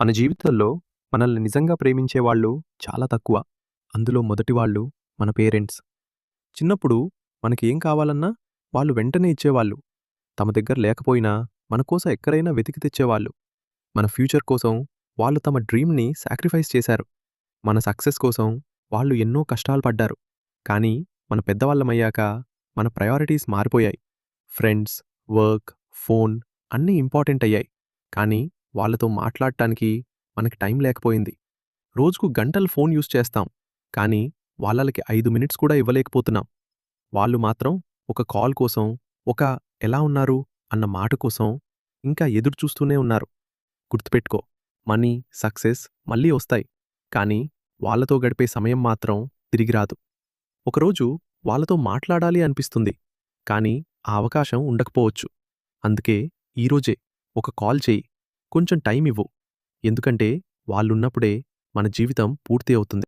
మన జీవితంలో మనల్ని నిజంగా ప్రేమించేవాళ్ళు చాలా తక్కువ. అందులో మొదటివాళ్ళు మన పేరెంట్స్. చిన్నప్పుడు మనకేం కావాలన్నా వాళ్ళు వెంటనే ఇచ్చేవాళ్ళు. తమ దగ్గర లేకపోయినా మన కోసం ఎక్కడైనా వెతికి తెచ్చేవాళ్ళు. మన ఫ్యూచర్ కోసం వాళ్ళు తమ డ్రీమ్‌ని సాక్రిఫైస్ చేశారు. మన సక్సెస్ కోసం వాళ్ళు ఎన్నో కష్టాలు పడ్డారు. కానీ మన పెద్దవాళ్ళమయ్యాక మన ప్రయారిటీస్ మారిపోయాయి. ఫ్రెండ్స్, వర్క్, ఫోన్ అన్నీ ఇంపార్టెంట్ అయ్యాయి. కానీ వాళ్ళతో మాట్లాడటానికి మనకి టైం లేకపోయింది. రోజుకు గంటలు ఫోన్ యూజ్ చేస్తాం. కానీ వాళ్ళకి 5 మినిట్స్ కూడా ఇవ్వలేకపోతున్నాం. వాళ్ళు మాత్రం ఒక కాల్ కోసం, ఒక ఎలా ఉన్నారు అన్న మాట కోసం ఇంకా ఎదురు చూస్తూనే ఉన్నారు. గుర్తుపెట్టుకో, మనీ, సక్సెస్ మళ్ళీ వస్తాయి. కానీ వాళ్ళతో గడిపే సమయం మాత్రం తిరిగి రాదు. ఒకరోజు వాళ్ళతో మాట్లాడాలి అనిపిస్తుంది. కానీ ఆ అవకాశం ఉండకపోవచ్చు. అందుకే ఈరోజే ఒక కాల్ చెయ్యి. కొంచెం టైం ఇవ్వు. ఎందుకంటే వాళ్ళున్నప్పుడే మన జీవితం పూర్తి అవుతుంది.